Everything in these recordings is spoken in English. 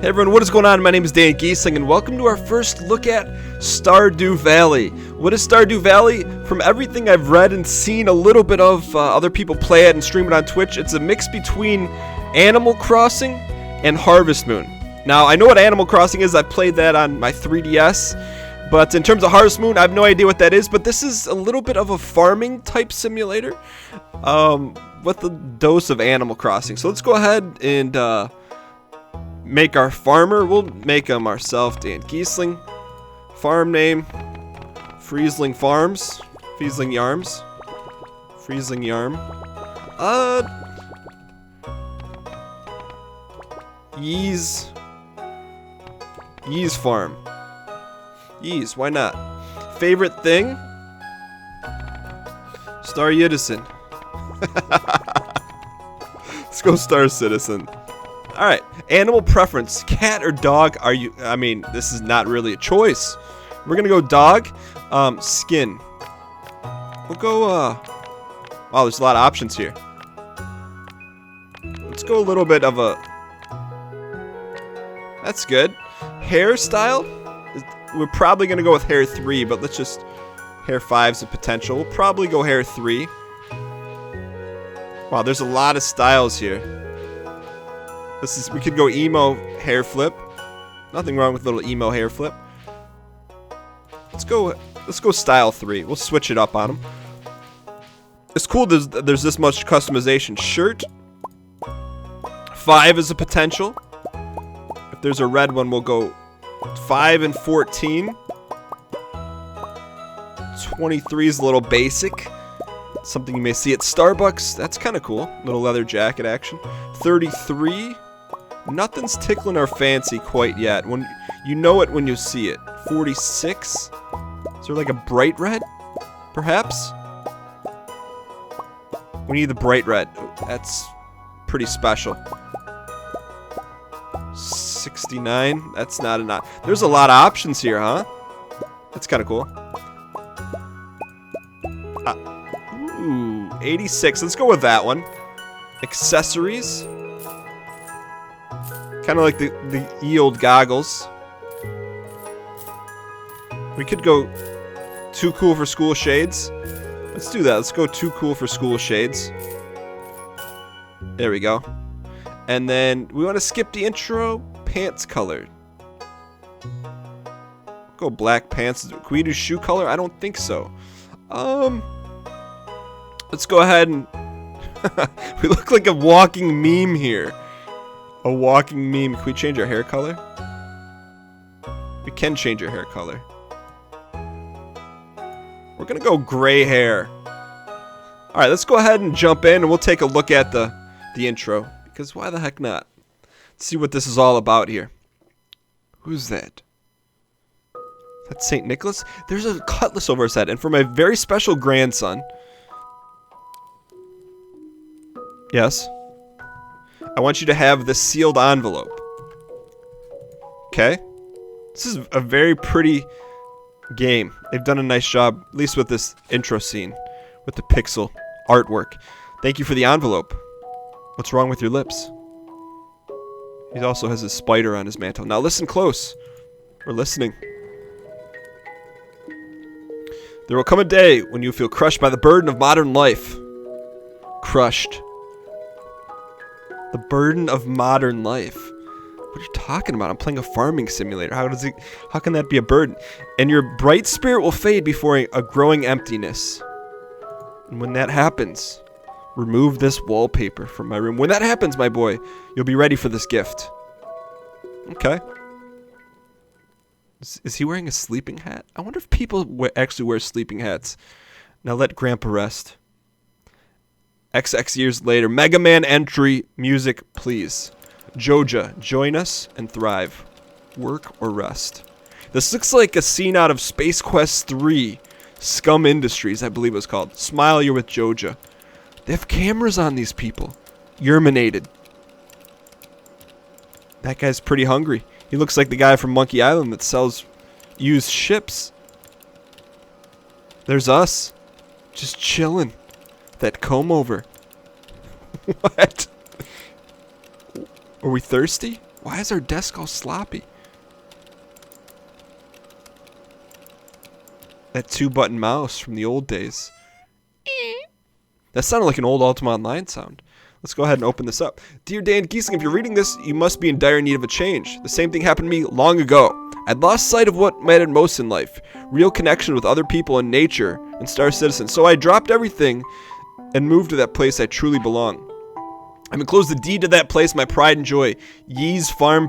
Hey everyone, what is going on? My name is Dan Giesling, and welcome to our first look at Stardew Valley. What is Stardew Valley? From everything I've read and seen a little bit of other people play it and stream it on Twitch, it's a mix between Animal Crossing and Harvest Moon. Now, I know what Animal Crossing is. I played that on my 3DS, but in terms of Harvest Moon, I have no idea what that is, but this is a little bit of a farming type simulator with a dose of Animal Crossing. So let's go ahead and make our farmer. We'll make him ourselves, Dan Giesling. Farm name, Friesling Farms, Friesling Yarms, Friesling Yarm. Yeez Farm. Yeez, why not? Favorite thing? Star Citizen. Let's go Star Citizen. Alright, animal preference, cat or dog? I mean, this is not really a choice. We're gonna go dog. Skin. We'll go, wow, there's a lot of options here. Let's go a little bit of a... That's good. Hairstyle? We're probably gonna go with hair 3, but let's just... Hair 5's a potential. We'll probably go hair 3. Wow, there's a lot of styles here. We could go emo hair flip. Nothing wrong with a little emo hair flip. Let's go style 3. We'll switch it up on them. It's cool there's this much customization. Shirt 5 is a potential. If there's a red one, we'll go 5 and 14. 23 is a little basic. Something you may see at Starbucks. That's kind of cool. Little leather jacket action. 33. Nothing's tickling our fancy quite yet. When you know it when you see it. 46. Is there like a bright red? Perhaps? We need the bright red. That's pretty special. 69. That's not enough. There's a lot of options here, huh? That's kind of cool. Ooh, 86. Let's go with that one. Accessories. Kind of like the yield goggles. We could go too cool for school shades. Let's do that. Let's go too cool for school shades. There we go. And then we want to skip the intro. Pants color. Go black pants. Can we do shoe color? I don't think so. Let's go ahead and... We look like a walking meme here. A walking meme. Can we change our hair color? We can change our hair color. We're gonna go gray hair. Alright, let's go ahead and jump in and we'll take a look at the intro. Because why the heck not? Let's see what this is all about here. Who's that? That's St. Nicholas? There's a cutlass over his head. And for my very special grandson... Yes? I want you to have this sealed envelope. Okay? This is a very pretty game. They've done a nice job, at least with this intro scene, with the pixel artwork. Thank you for the envelope. What's wrong with your lips? He also has his spider on his mantle. Now listen close. We're listening. There will come a day when you feel crushed by the burden of modern life. Crushed. The burden of modern life. What are you talking about? I'm playing a farming simulator. How can that be a burden? And your bright spirit will fade before a growing emptiness. And when that happens, remove this wallpaper from my room. When that happens, my boy, you'll be ready for this gift. Okay. Is he wearing a sleeping hat? I wonder if people actually wear sleeping hats. Now let Grandpa rest. XX years later. Mega Man entry. Music, please. Joja, join us and thrive. Work or rest. This looks like a scene out of Space Quest 3. Scum Industries, I believe it was called. Smile, you're with Joja. They have cameras on these people. Urminated. That guy's pretty hungry. He looks like the guy from Monkey Island that sells used ships. There's us. Just chilling. That comb over. What? Are we thirsty? Why is our desk all sloppy? That 2-button mouse from the old days. That sounded like an old Ultima Online sound. Let's go ahead and open this up. Dear Dan Giesling, if you're reading this, you must be in dire need of a change. The same thing happened to me long ago. I'd lost sight of what mattered most in life. Real connection with other people and nature and Star Citizen. So I dropped everything and moved to that place I truly belong. I've enclosed the deed to that place, my pride and joy. Yee's Farm.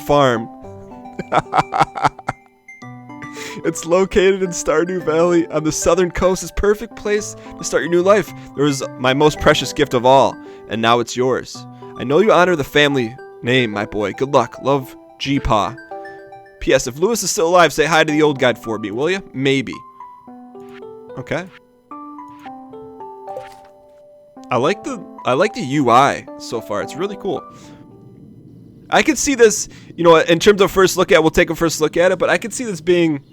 It's located in Stardew Valley on the southern coast. It's a perfect place to start your new life. It was my most precious gift of all, and now it's yours. I know you honor the family name, my boy. Good luck. Love, G-Pa. P.S. If Lewis is still alive, say hi to the old guy for me, will you? Maybe. Okay. I like the UI so far. It's really cool. I could see this, you know, in terms of first look at, we'll take a first look at it, but I could see this being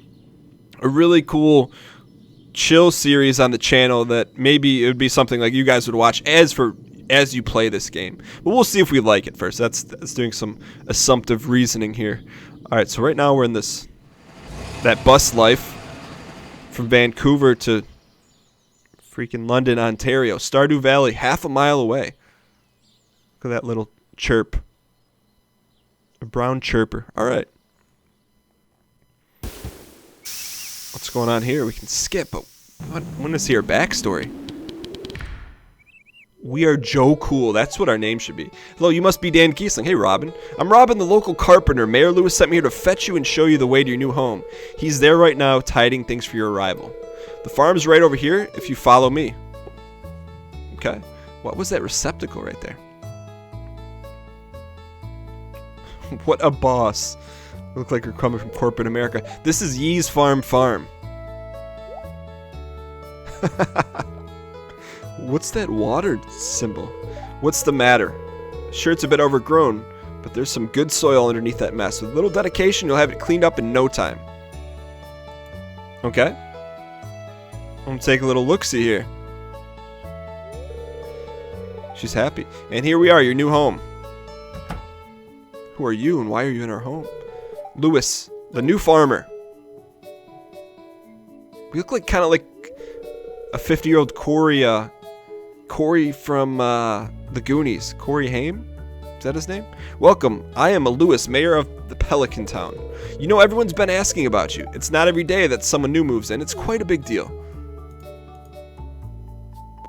a really cool chill series on the channel that maybe it would be something like you guys would watch as you play this game. But we'll see if we like it first. That's doing some assumptive reasoning here. All right, so right now we're in that bus life from Vancouver to freaking London, Ontario. Stardew Valley, half a mile away. Look at that little chirp. A brown chirper. All right. What's going on here? We can skip, but I want to see our backstory. We are Joe Cool. That's what our name should be. Hello, you must be Dan Giesling. Hey, Robin. I'm Robin, the local carpenter. Mayor Lewis sent me here to fetch you and show you the way to your new home. He's there right now, tidying things for your arrival. The farm's right over here if you follow me. Okay. What was that receptacle right there? What a boss. Look like you're coming from corporate America. This is Yee's Farm. What's that water symbol? What's the matter? Sure, it's a bit overgrown, but there's some good soil underneath that mess. With a little dedication, you'll have it cleaned up in no time. Okay. I'm gonna take a little look-see here. She's happy. And here we are, your new home. Who are you and why are you in our home? Lewis, the new farmer. We look like kind of like a 50-year-old Corey from the Goonies. Corey Haim? Is that his name? Welcome. I am Lewis, mayor of the Pelican Town. You know, everyone's been asking about you. It's not every day that someone new moves in. It's quite a big deal.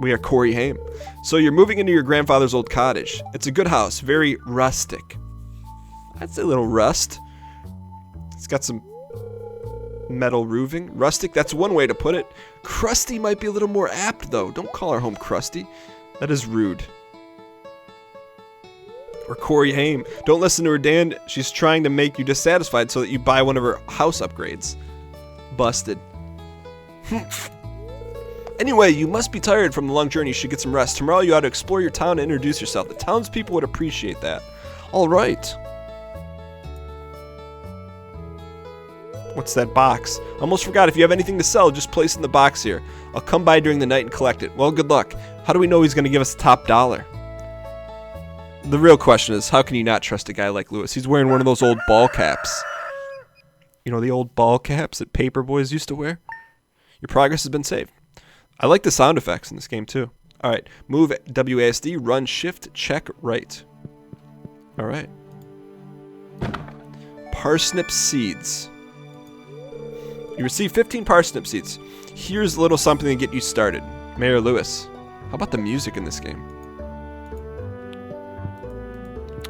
We are Corey Haim. So you're moving into your grandfather's old cottage. It's a good house, very rustic. I'd say a little rust. It's got some metal roofing. Rustic, that's one way to put it. Crusty might be a little more apt, though. Don't call our home crusty. That is rude. Or Corey Haim. Don't listen to her, Dan. She's trying to make you dissatisfied so that you buy one of her house upgrades. Busted. Anyway, you must be tired from the long journey. You should get some rest. Tomorrow you ought to explore your town and introduce yourself. The townspeople would appreciate that. All right. What's that box? Almost forgot. If you have anything to sell, just place it in the box here. I'll come by during the night and collect it. Well, good luck. How do we know he's going to give us the top dollar? The real question is, how can you not trust a guy like Lewis? He's wearing one of those old ball caps. You know, the old ball caps that paper boys used to wear? Your progress has been saved. I like the sound effects in this game, too. All right. Move WASD, run shift, check right. All right. Parsnip seeds. You receive 15 parsnip seeds. Here's a little something to get you started. Mayor Lewis. How about the music in this game?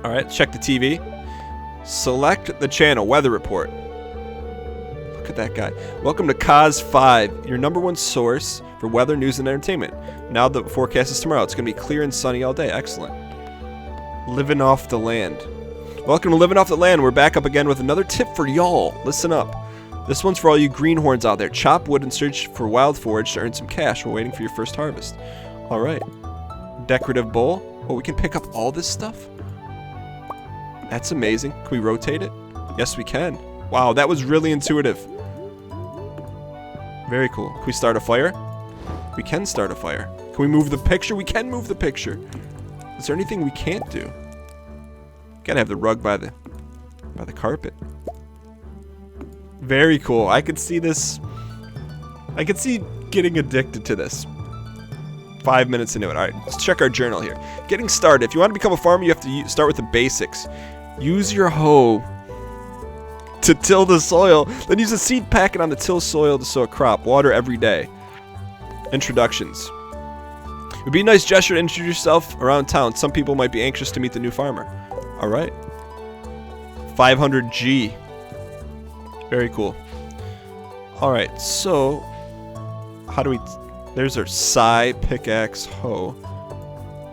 Alright, check the TV. Select the channel, weather report. Look at that guy. Welcome to Cause 5, your #1 source for weather, news, and entertainment. Now the forecast is tomorrow. It's going to be clear and sunny all day. Excellent. Living off the land. Welcome to Living Off the Land. We're back up again with another tip for y'all. Listen up. This one's for all you greenhorns out there. Chop wood and search for wild forage to earn some cash while waiting for your first harvest. Alright. Decorative bowl. Oh, we can pick up all this stuff? That's amazing. Can we rotate it? Yes, we can. Wow, that was really intuitive. Very cool. Can we start a fire? We can start a fire. Can we move the picture? We can move the picture. Is there anything we can't do? Gotta have the rug by the by the carpet. Very cool. I could see this. I could see getting addicted to this. 5 minutes into it. Alright, let's check our journal here. Getting started. If you want to become a farmer, you have to start with the basics. Use your hoe to till the soil. Then use a seed packet on the till soil to sow a crop. Water every day. Introductions. It would be a nice gesture to introduce yourself around town. Some people might be anxious to meet the new farmer. Alright. 500G. Very cool. Alright, so how do we... There's our sigh, pickaxe, hoe.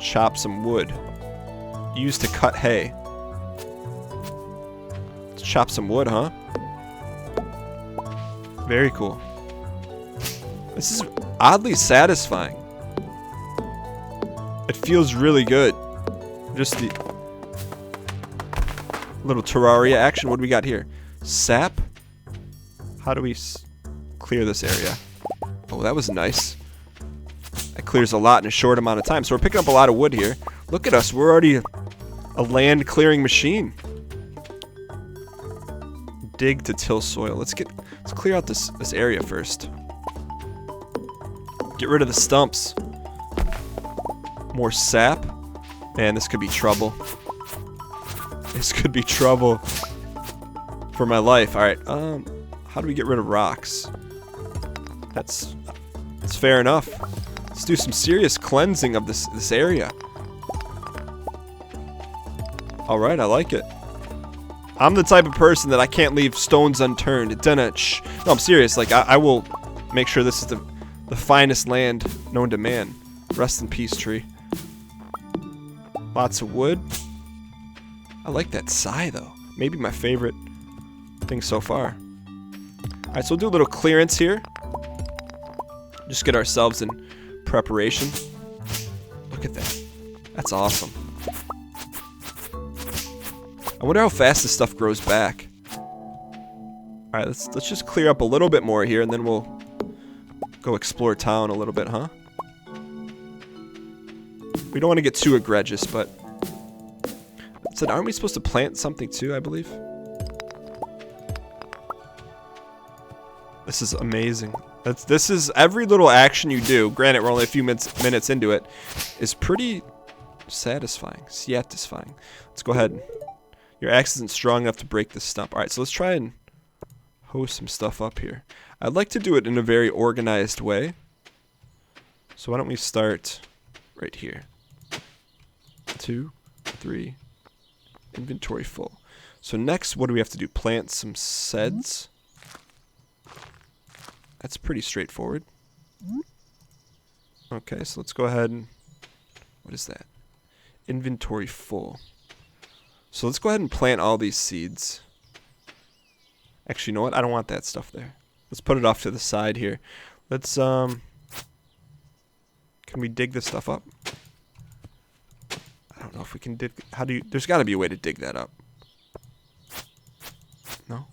Chop some wood. Used to cut hay. Let's chop some wood, huh? Very cool. This is oddly satisfying. It feels really good. Just the little Terraria action. What do we got here? Sap? How do we clear this area? Oh, that was nice. That clears a lot in a short amount of time. So we're picking up a lot of wood here. Look at us. We're already a land clearing machine. Dig to till soil. Let's clear out this area first. Get rid of the stumps. More sap. Man, this could be trouble. This could be trouble for my life. Alright, how do we get rid of rocks? That's fair enough. Let's do some serious cleansing of this area. Alright, I like it. I'm the type of person that I can't leave stones unturned. No, I'm serious. Like, I will make sure this is the finest land known to man. Rest in peace, tree. Lots of wood. I like that sigh, though. Maybe my favorite thing so far. Alright, so we'll do a little clearance here. Just get ourselves in preparation. Look at that. That's awesome. I wonder how fast this stuff grows back. Alright, let's just clear up a little bit more here, and then we'll go explore town a little bit, huh? We don't want to get too egregious, but... So aren't we supposed to plant something too, I believe? This is amazing. This is every little action you do, granted we're only a few minutes into it, is pretty satisfying. Satisfying. Let's go ahead. Your axe isn't strong enough to break this stump. Alright, so let's try and hoe some stuff up here. I'd like to do it in a very organized way. So why don't we start right here. 2, 3, inventory full. So next, what do we have to do? Plant some seds. That's pretty straightforward. Okay, so let's go ahead and... What is that? Inventory full. So let's go ahead and plant all these seeds. Actually, you know what? I don't want that stuff there. Let's put it off to the side here. Let's, Can we dig this stuff up? I don't know if we can dig... There's got to be a way to dig that up. No?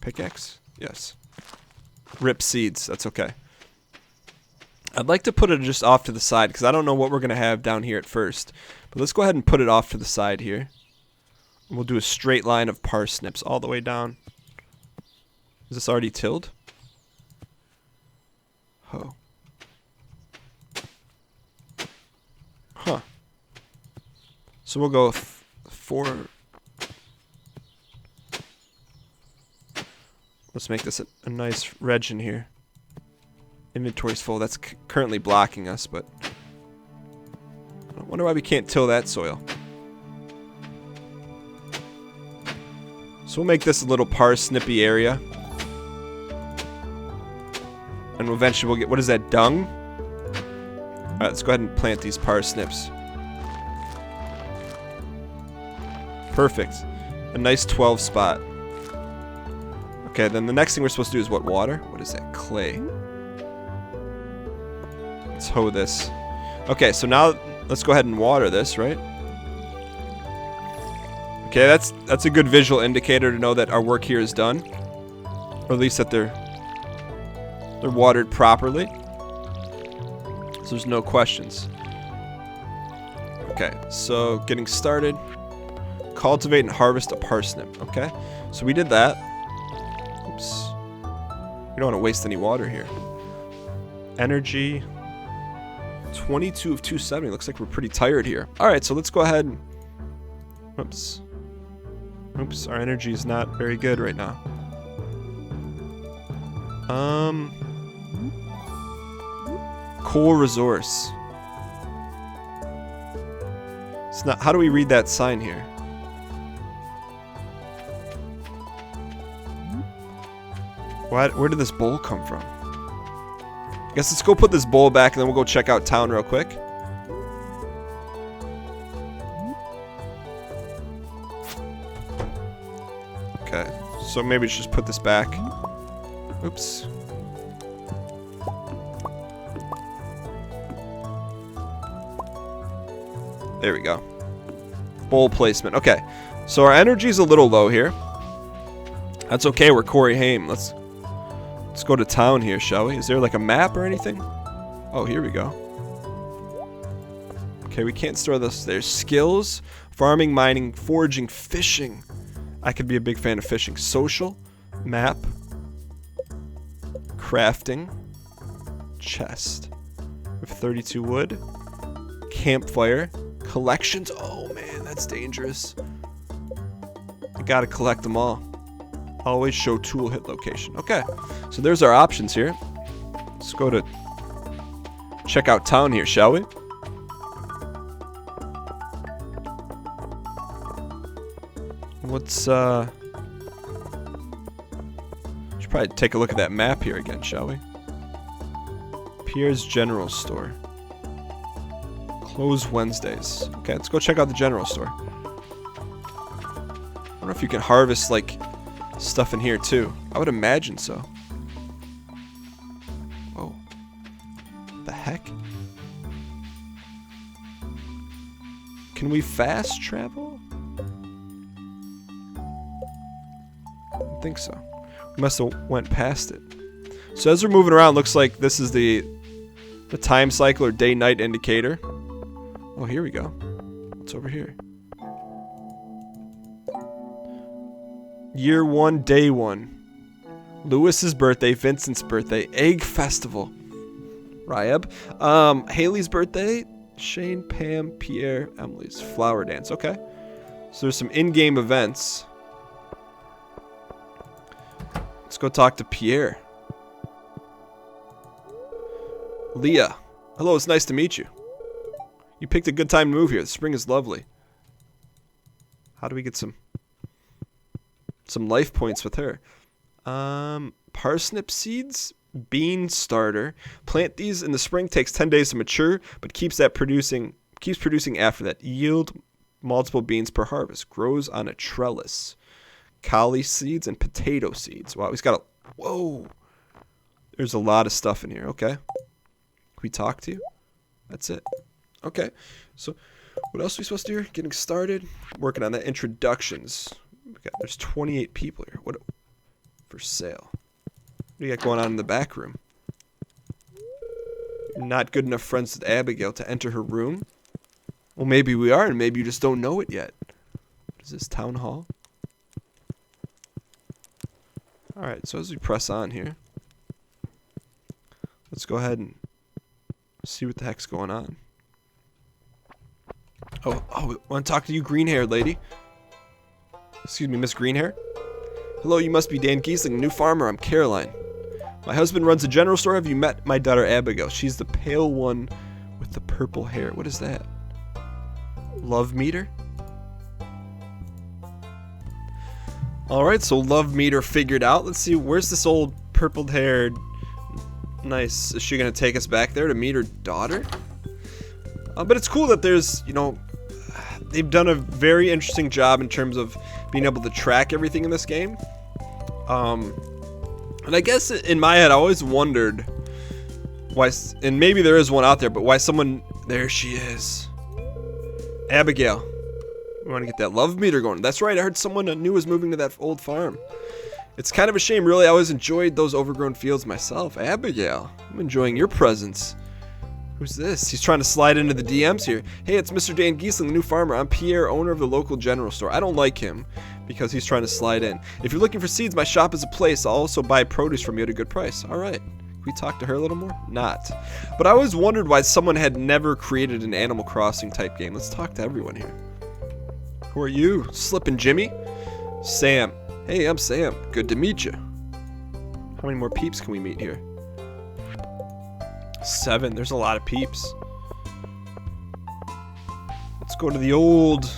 Pickaxe? Yes. Rip seeds. That's okay. I'd like to put it just off to the side because I don't know what we're going to have down here at first. But let's go ahead and put it off to the side here. And we'll do a straight line of parsnips all the way down. Is this already tilled? Oh. Huh. So we'll go 4... Let's make this a nice reg in here. Inventory's full. That's currently blocking us, but... I wonder why we can't till that soil. So we'll make this a little parsnippy area. And eventually we'll get... What is that, dung? Alright, let's go ahead and plant these parsnips. Perfect. A nice 12 spot. Okay, then the next thing we're supposed to do is what? Water? What is that? Clay. Let's hoe this. Okay, so now let's go ahead and water this, right? Okay, that's a good visual indicator to know that our work here is done. Or at least that they're watered properly. So there's no questions. Okay, so getting started. cultivate and harvest a parsnip. Okay, so we did that. Oops. We don't want to waste any water here. Energy. 22 of 270. Looks like we're pretty tired here. Alright, so let's go ahead and... Oops. Oops, our energy is not very good right now. Coal resource. It's not... How do we read that sign here? Where did this bowl come from? I guess let's go put this bowl back and then we'll go check out town real quick. Okay, so maybe let's just put this back. Oops. There we go. Bowl placement. Okay, so our energy's a little low here. That's okay, we're Corey Haim. Let's go to town here, shall we? Is there like a map or anything? Oh, here we go. Okay, we can't store this. There's skills, farming, mining, foraging, fishing. I could be a big fan of fishing. Social, map, crafting, chest. With 32 wood, campfire, collections. Oh man, that's dangerous. I gotta collect them all. Always show tool hit location. Okay, so there's our options here. Let's go to check out town here, shall we? Let's should probably take a look at that map here again, shall we? Pierre's General Store. Close Wednesdays. Okay, let's go check out the general store. I wonder if you can harvest like stuff in here too. I would imagine so. Whoa. The heck? Can we fast travel? I don't think so. We must have went past it. So as we're moving around, looks like this is the time cycle or day-night indicator. Oh, here we go. What's over here? Year 1, day 1. Lewis's birthday, Vincent's birthday, Egg Festival. Ryeb. Haley's birthday, Shane, Pam, Pierre, Emily's flower dance. Okay. So there's some in-game events. Let's go talk to Pierre. Leah. Hello, it's nice to meet you. You picked a good time to move here. The spring is lovely. How do we get some life points with her? Parsnip seeds, bean starter. Plant these in the spring. Takes 10 days to mature, but keeps producing after that. Yield multiple beans per harvest. Grows on a trellis. Collie seeds and potato seeds. Wow, he's got a... Whoa. There's a lot of stuff in here. Okay. Can we talk to you? That's it. Okay. So, what else are we supposed to do here? Getting started. Working on that. Introductions. There's 28 people here. What for sale? What do you got going on in the back room? You're not good enough friends with Abigail to enter her room? Well, maybe we are, and maybe you just don't know it yet. What is this, town hall? Alright, so as we press on here, let's go ahead and see what the heck's going on. Oh, I want to talk to you, green-haired lady. Excuse me, Miss Greenhair. Hello, you must be Dan Giesling, new farmer. I'm Caroline. My husband runs a general store. Have you met my daughter Abigail? She's the pale one with the purple hair. What is that? Love meter? Alright, so love meter figured out. Let's see, where's this old purple-haired... Nice. Is she going to take us back there to meet her daughter? But it's cool that there's, you know... They've done a very interesting job in terms of being able to track everything in this game. And I guess in my head, I always wondered why, and maybe there is one out there, but why someone... There she is. Abigail. We want to get that love meter going. That's right, I heard someone new was moving to that old farm. It's kind of a shame, really. I always enjoyed those overgrown fields myself. Abigail, I'm enjoying your presence. Who's this? He's trying to slide into the DMs here. Hey, it's Mr. Dan Giesling, the new farmer. I'm Pierre, owner of the local general store. I don't like him because he's trying to slide in. If you're looking for seeds, my shop is a place. I'll also buy produce from you at a good price. All right. Can we talk to her a little more? Not. But I always wondered why someone had never created an Animal Crossing type game. Let's talk to everyone here. Who are you? Slippin' Jimmy? Sam. Hey, I'm Sam. Good to meet you. How many more peeps can we meet here? 7. There's a lot of peeps. Let's go to the old...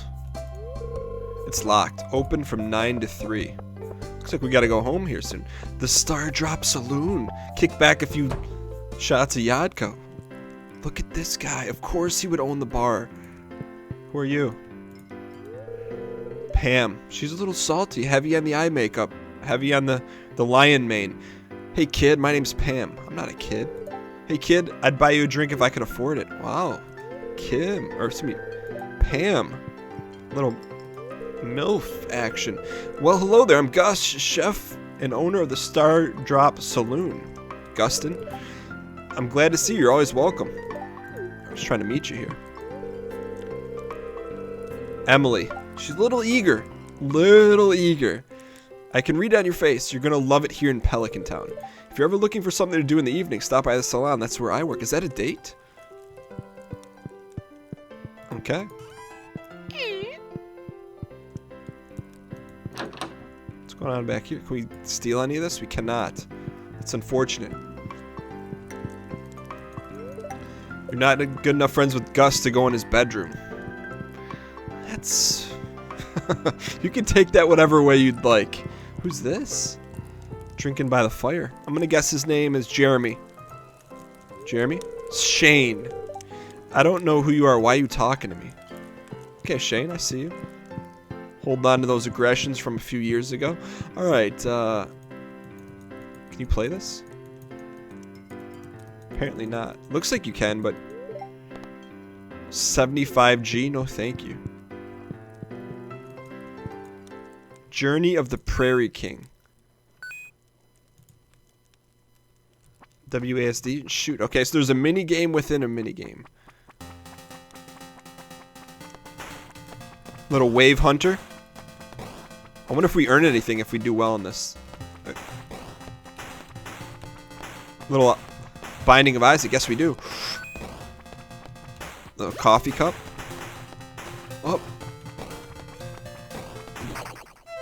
It's locked. Open from 9 to 3. Looks like we gotta go home here soon. The Star Drop Saloon. Kick back a few shots of Yadko. Look at this guy. Of course he would own the bar. Who are you? Pam. She's a little salty. Heavy on the eye makeup. Heavy on the lion mane. Hey kid, my name's Pam. I'm not a kid. Hey kid, I'd buy you a drink if I could afford it. Wow. Kim. Or excuse me. Pam. Little MILF action. Well, hello there. I'm Gus, chef and owner of the Star Drop Saloon. Gustin. I'm glad to see you. You're always welcome. I was trying to meet you here. Emily. She's a little eager. Little eager. I can read it on your face. You're going to love it here in Pelican Town. If you're ever looking for something to do in the evening, stop by the salon. That's where I work. Is that a date? Okay. What's going on back here? Can we steal any of this? We cannot. It's unfortunate. You're not good enough friends with Gus to go in his bedroom. That's... You can take that whatever way you'd like. Who's this? Drinking by the fire. I'm gonna guess his name is Jeremy. Jeremy? Shane. I don't know who you are. Why are you talking to me? Okay, Shane, I see you. Holding on to those aggressions from a few years ago. Alright, can you play this? Apparently not. Looks like you can, but... 75G? No, thank you. Journey of the Prairie King. WASD? Shoot. Okay, so there's a mini game within a mini game. Little Wave Hunter. I wonder if we earn anything if we do well in this. Little Binding of Isaac. Yes, we do. Little coffee cup. Oh.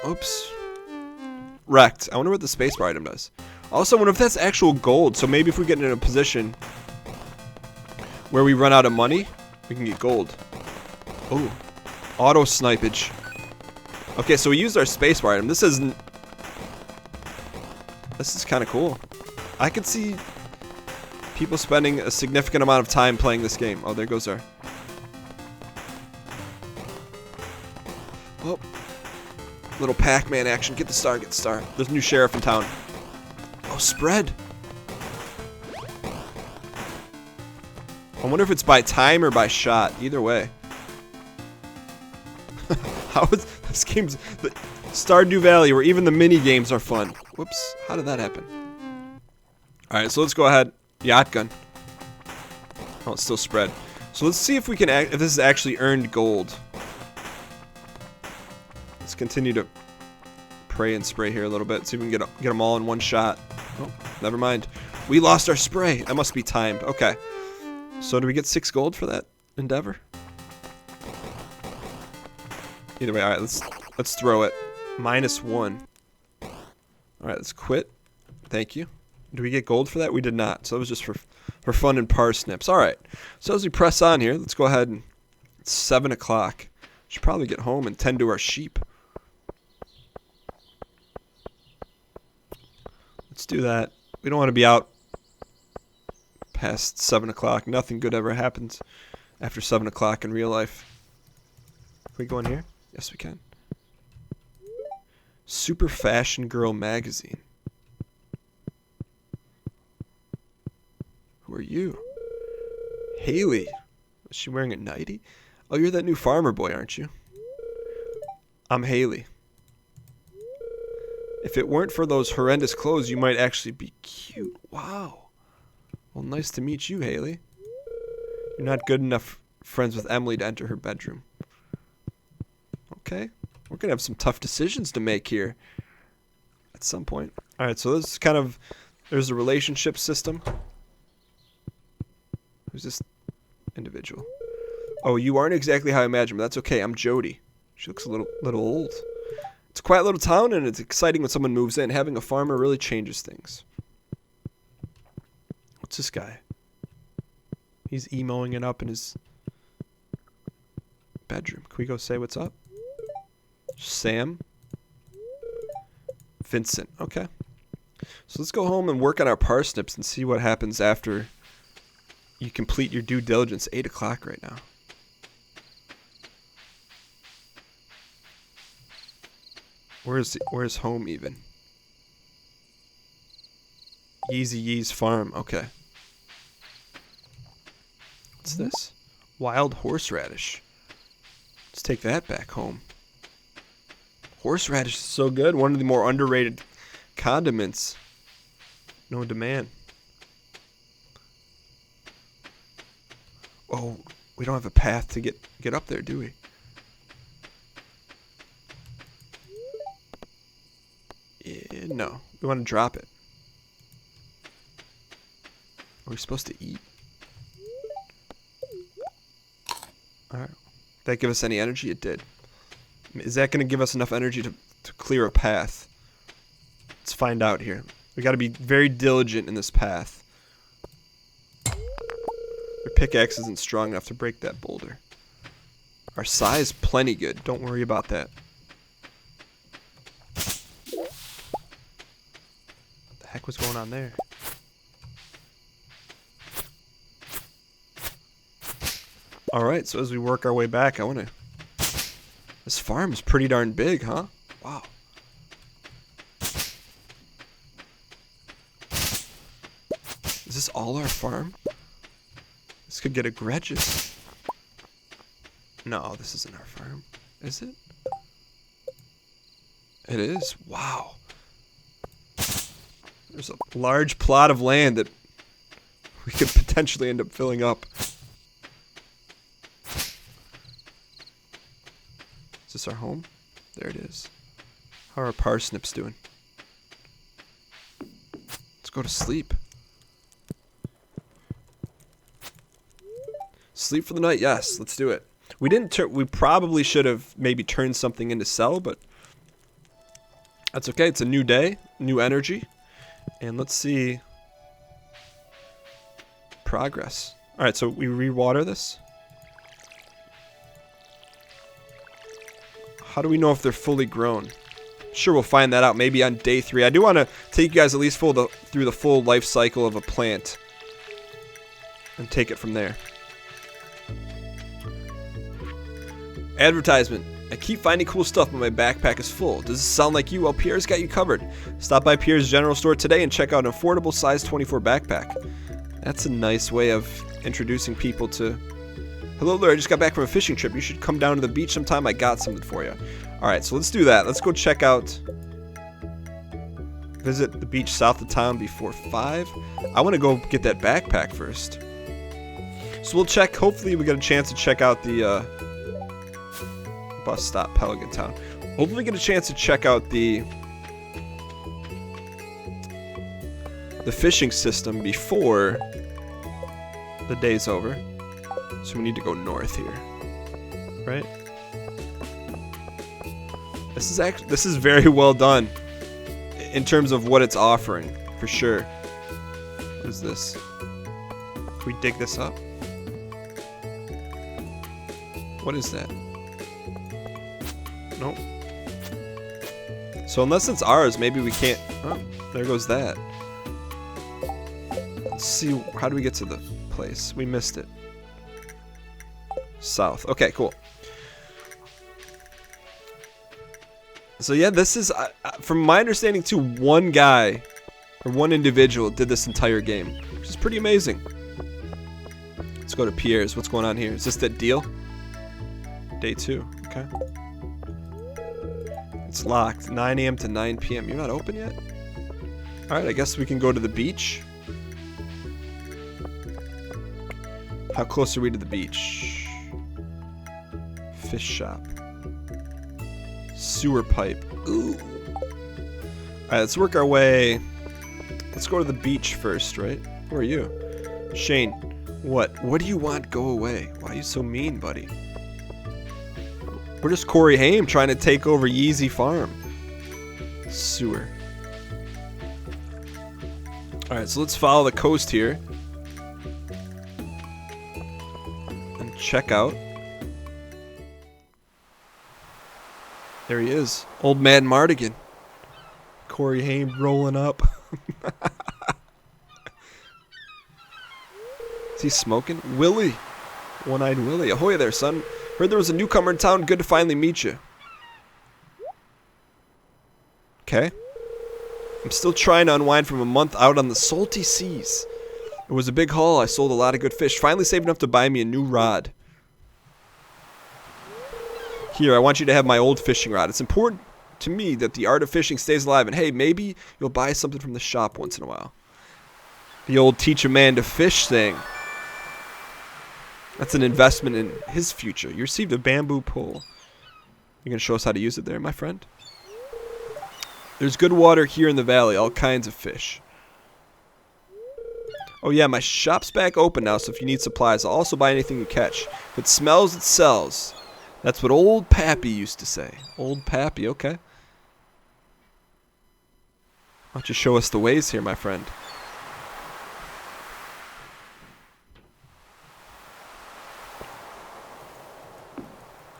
Oops. Wrecked. I wonder what the spacebar item does. Also, I wonder if that's actual gold. So maybe if we get in a position where we run out of money, we can get gold. Oh. Auto snipage. Okay, so we used our spacebar item. This isn't... This is kind of cool. I could see people spending a significant amount of time playing this game. Oh, there goes our... Oh. Little Pac-Man action. Get the star, get the star. There's a new sheriff in town. Oh, spread. I wonder if it's by time or by shot. Either way. How is this game's... The Stardew Valley, where even the mini games are fun. Whoops. How did that happen? Alright, so let's go ahead. Yacht gun. Oh, it's still spread. So let's see if we can... if this is actually earned gold. Let's continue to pray and spray here a little bit. See if we can get them all in one shot. Oh, never mind. We lost our spray. That must be timed. Okay. So do we get 6 gold for that endeavor? Either way, alright, let's throw it. -1. Alright, let's quit. Thank you. Do we get gold for that? We did not. So it was just for fun and parsnips. Alright. So as we press on here, let's go ahead and... It's 7 o'clock. Should probably get home and tend to our sheep. Let's do that. We don't want to be out past 7 o'clock. Nothing good ever happens after 7 o'clock in real life. Can we go in here? Yes, we can. Super Fashion Girl Magazine. Who are you? Haley. Is she wearing a nightie? Oh, you're that new farmer boy, aren't you? I'm Haley. If it weren't for those horrendous clothes, you might actually be cute. Wow. Well, nice to meet you, Haley. You're not good enough friends with Emily to enter her bedroom. Okay. We're going to have some tough decisions to make here at some point. All right, so this is kind of... There's a relationship system. Who's this individual? Oh, you aren't exactly how I imagined, but that's okay. I'm Jody. She looks a little old. It's a quiet little town, and it's exciting when someone moves in. Having a farmer really changes things. What's this guy? He's emoing it up in his bedroom. Can we go say what's up? Sam. Vincent. Okay. So let's go home and work on our parsnips and see what happens after you complete your due diligence. 8 o'clock right now. Where's home even? Yeezy Yee's farm. Okay. What's this? Wild horseradish. Let's take that back home. Horseradish is so good. One of the more underrated condiments. No demand. Oh, we don't have a path to get up there, do we? Yeah, no. We want to drop it. Are we supposed to eat? Alright. Did that give us any energy? It did. Is that going to give us enough energy to clear a path? Let's find out here. We got to be very diligent in this path. Our pickaxe isn't strong enough to break that boulder. Our size plenty good. Don't worry about that. What the heck was going on there? Alright, so as we work our way back, I want to... This farm is pretty darn big, huh? Wow. Is this all our farm? This could get egregious. No, this isn't our farm. Is it? It is? Wow. There's a large plot of land that we could potentially end up filling up. Is this our home? There it is. How are our parsnips doing? Let's go to sleep. Sleep for the night, yes. Let's do it. We probably should have maybe turned something into sell, but that's okay. It's a new day, new energy. And let's see progress. All right, so we re-water this. How do we know if they're fully grown? Sure, we'll find that out maybe on day 3. I do want to take you guys at least through the full life cycle of a plant and take it from there. Advertisement. I keep finding cool stuff, but my backpack is full. Does this sound like you? Well, Pierre's got you covered. Stop by Pierre's General Store today and check out an affordable size 24 backpack. That's a nice way of introducing people to... Hello there, I just got back from a fishing trip. You should come down to the beach sometime. I got something for you. Alright, so let's do that. Let's go check out... Visit the beach south of town before 5. I want to go get that backpack first. So we'll check. Hopefully we get a chance to check out the... bus stop, Pelican Town. Hopefully get a chance to check out the fishing system before the day's over. So we need to go north here, right? This is very well done in terms of what it's offering, for sure. What is this? Can we dig this up? What is that? Nope. So unless it's ours, maybe we can't... Oh, there goes that. Let's see, how do we get to the place? We missed it. South. Okay, cool. So yeah, this is... from my understanding too, one guy, or one individual did this entire game, which is pretty amazing. Let's go to Pierre's. What's going on here? Is this that deal? Day 2. Okay. It's locked. 9 a.m. to 9 p.m. You're not open yet? Alright, I guess we can go to the beach. How close are we to the beach? Fish shop. Sewer pipe. Ooh. Alright, let's work our way. Let's go to the beach first, right? Who are you? Shane. What? What do you want? Go away. Why are you so mean, buddy? We're just Corey Haim trying to take over Yeezy Farm. Sewer. Alright, so let's follow the coast here. And check out. There he is. Old Man Mardigan. Corey Haim rolling up. Is he smoking? Willie. One-eyed Willie. Ahoy there, son. Heard there was a newcomer in town. Good to finally meet you. Okay. I'm still trying to unwind from a month out on the salty seas. It was a big haul. I sold a lot of good fish. Finally saved enough to buy me a new rod. Here, I want you to have my old fishing rod. It's important to me that the art of fishing stays alive. And hey, maybe you'll buy something from the shop once in a while. The old teach a man to fish thing. That's an investment in his future. You received a bamboo pole. You gonna show us how to use it there, my friend? There's good water here in the valley. All kinds of fish. Oh yeah, my shop's back open now, so if you need supplies, I'll also buy anything you catch. If it smells, it sells. That's what old Pappy used to say. Old Pappy, okay. Why don't you show us the ways here, my friend?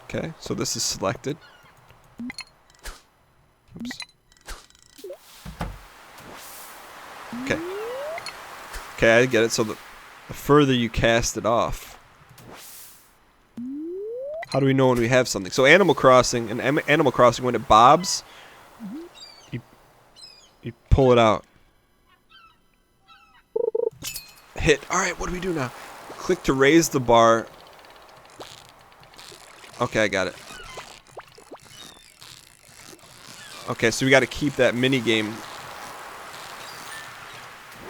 Okay, so this is selected. Oops. Okay. Okay, I get it. So the further you cast it off. How do we know when we have something? So Animal Crossing, when it bobs, you pull it out. Hit. Alright, what do we do now? Click to raise the bar. Okay, I got it. Okay, so we got to keep that mini game.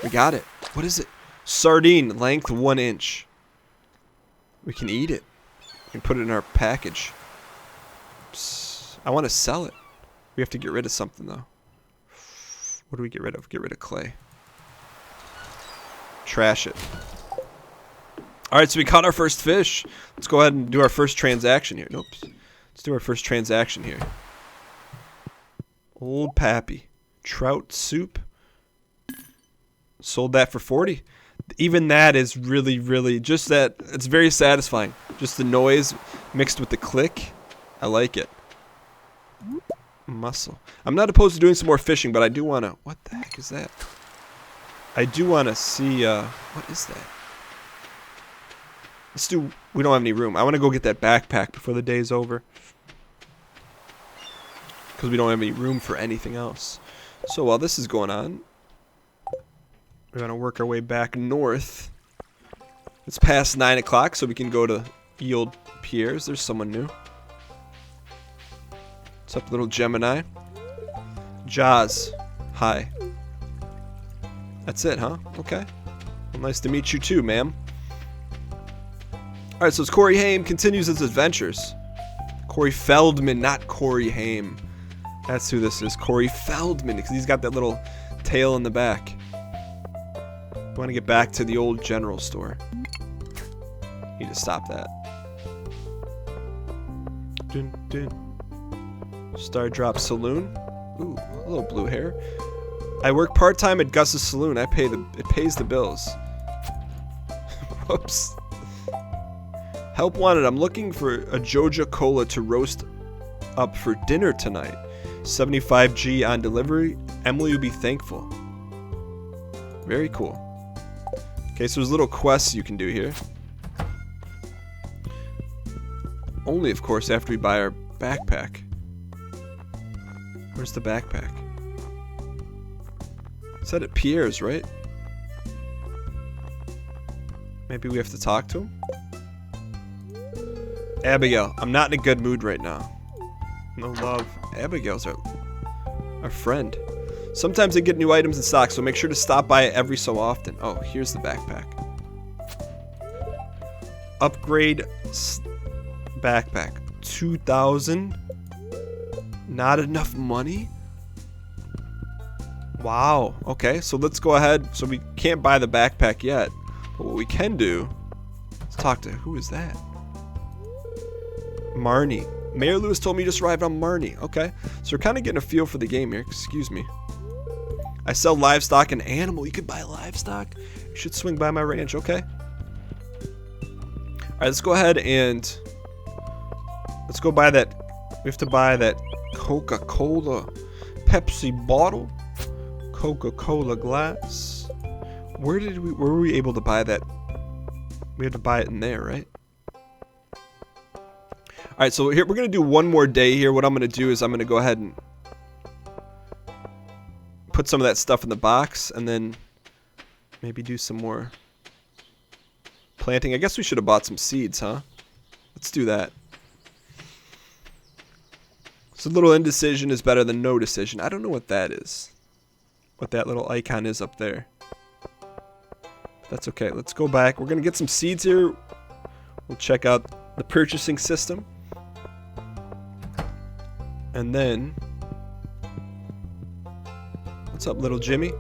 We got it. What is it? Sardine, length 1 inch. We can eat it. We can put it in our package. Psst. I want to sell it. We have to get rid of something, though. What do we get rid of? Get rid of clay. Trash it. Alright, so we caught our first fish. Let's go ahead and do our first transaction here. Nope. Let's do our first transaction here. Old Pappy. Trout soup. Sold that for 40. Even that is really, really, just that, it's very satisfying. Just the noise mixed with the click. I like it. Mussel. I'm not opposed to doing some more fishing, but I do want to, what the heck is that? I do want to see, what is that? Let's do, we don't have any room. I want to go get that backpack before the day's over. Because we don't have any room for anything else. So while this is going on, we're going to work our way back north. It's past 9 o'clock, so we can go to the old Pierre's. There's someone new. What's up, little Gemini? Jaws. Hi. That's it, huh? Okay. Well, nice to meet you too, ma'am. Alright, so it's Corey Haim continues his adventures. Corey Feldman, not Corey Haim. That's who this is. Corey Feldman, because he's got that little tail in the back. I want to get back to the old general store. Need to stop that. Dun, dun. Star Drop Saloon. Ooh, a little blue hair. I work part-time at Gus's Saloon. It pays the bills. Whoops. Help wanted. I'm looking for a Joja Cola to roast up for dinner tonight. 75G on delivery. Emily will be thankful. Very cool. Okay, so there's little quests you can do here. Only, of course, after we buy our backpack. Where's the backpack? It's at Pierre's, right? Maybe we have to talk to him? Abigail, I'm not in a good mood right now. No love. Abigail's our friend. Sometimes they get new items in stock, so make sure to stop by it every so often. Oh, here's the backpack. Upgrade backpack. 2,000. Not enough money? Wow. Okay, so let's go ahead. So we can't buy the backpack yet. But what we can do is talk to, who is that? Marnie. Mayor Lewis told me you just arrived on Marnie. Okay, so we're kind of getting a feel for the game here. Excuse me. I sell livestock and animal. You can buy livestock. You should swing by my ranch. Okay. All right, let's go ahead and let's go buy that. We have to buy that Coca-Cola Pepsi bottle, Coca-Cola glass. Where were we able to buy that? We had to buy it in there, right? All right, so here we're gonna do one more day here. What I'm gonna do is I'm gonna go ahead and put some of that stuff in the box, and then maybe do some more planting. I guess we should have bought some seeds, huh? Let's do that. So a little indecision is better than no decision. I don't know what that is. What that little icon is up there. That's okay. Let's go back. We're going to get some seeds here. We'll check out the purchasing system. And then... What's up, little Jimmy?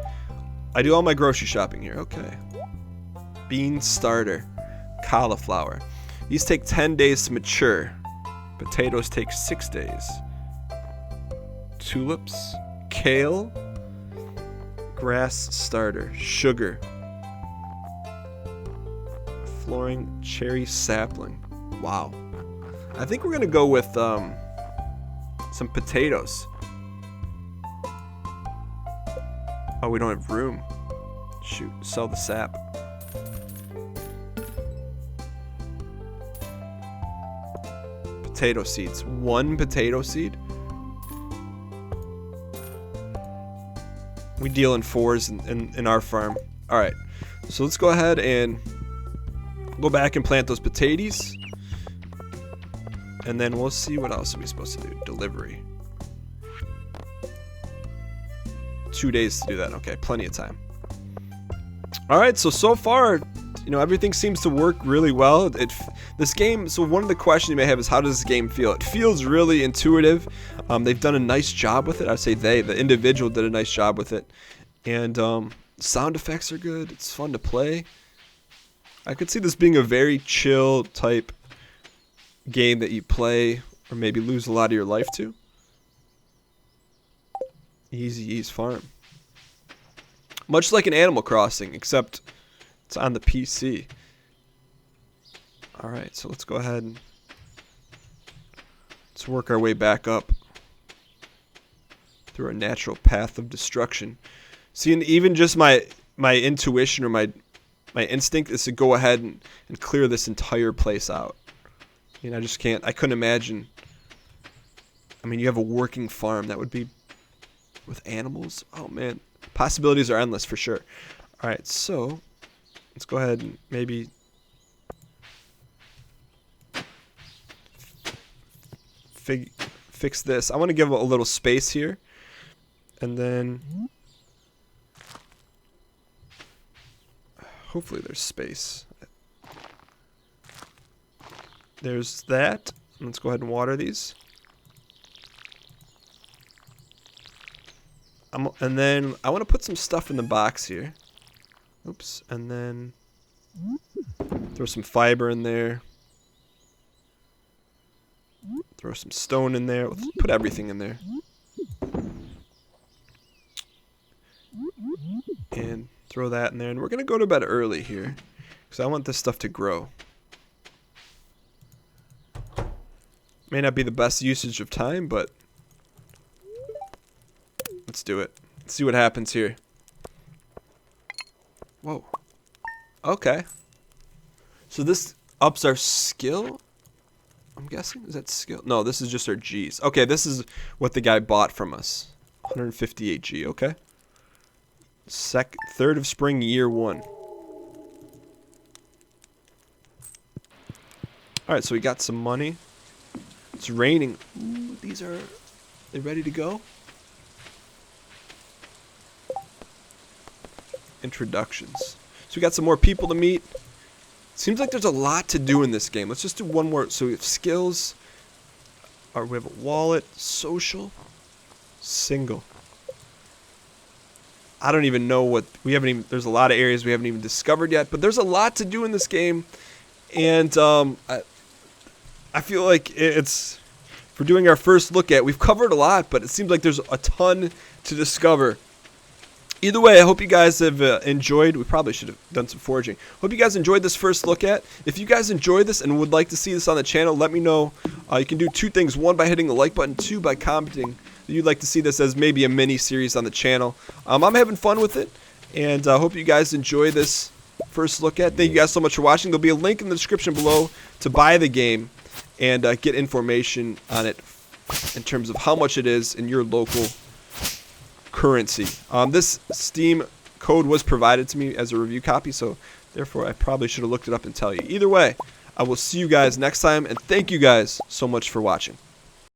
I do all my grocery shopping here. Okay. Bean starter. Cauliflower. These take 10 days to mature. Potatoes take 6 days. Tulips. Kale. Grass starter. Sugar. Flooring. Cherry sapling. Wow. I think we're going to go with some potatoes. Oh, we don't have room. Shoot. Sell the sap. Potato seeds. 1 potato seed. We deal in 4s in our farm. Alright. So let's go ahead and go back and plant those potatoes. And then we'll see what else are we supposed to do. Delivery. 2 days to do that. Okay, plenty of time. Alright, so far, you know, everything seems to work really well. This game, so one of the questions you may have is, how does this game feel? It feels really intuitive. They've done a nice job with it. I would say the individual did a nice job with it. And sound effects are good. It's fun to play. I could see this being a very chill type game that you play or maybe lose a lot of your life to. Easy Ease Farm. Much like an Animal Crossing, except it's on the PC. Alright, so let's go ahead and let's work our way back up through a natural path of destruction. See, and even just my intuition or my instinct is to go ahead and clear this entire place out. I mean, I couldn't imagine. I mean, you have a working farm. That would be with animals. Oh, man. Possibilities are endless for sure. All right, so let's go ahead and maybe fix this. I want to give a little space here. And then hopefully there's space. There's that. Let's go ahead and water these. And then I want to put some stuff in the box here. Oops. And then throw some fiber in there. Throw some stone in there. Let's put everything in there. And throw that in there. And we're going to go to bed early here, because I want this stuff to grow. May not be the best usage of time, but let's do it. Let's see what happens here. Whoa. Okay. So this ups our skill? I'm guessing? Is that skill? No, this is just our G's. Okay, this is what the guy bought from us. 158 G, okay. Third of spring, year 1. Alright, so we got some money. It's raining. Ooh, they ready to go? Introductions. So we got some more people to meet. Seems like there's a lot to do in this game. Let's just do one more. So we have skills. Or we have a wallet. Social. Single. I don't even know what... We haven't even... There's a lot of areas we haven't even discovered yet. But there's a lot to do in this game. And I feel like it's... For doing our first look at... We've covered a lot, but it seems like there's a ton to discover. Either way, I hope you guys have enjoyed. We probably should have done some foraging. Hope you guys enjoyed this first look at. If you guys enjoyed this and would like to see this on the channel, let me know. You can do two things. One, by hitting the like button. Two, by commenting that you'd like to see this as maybe a mini series on the channel. I'm having fun with it, and I hope you guys enjoy this first look at. Thank you guys so much for watching. There'll be a link in the description below to buy the game and get information on it in terms of how much it is in your local currency. This Steam code was provided to me as a review copy, so therefore I probably should have looked it up and tell you. Either way, I will see you guys next time, and thank you guys so much for watching.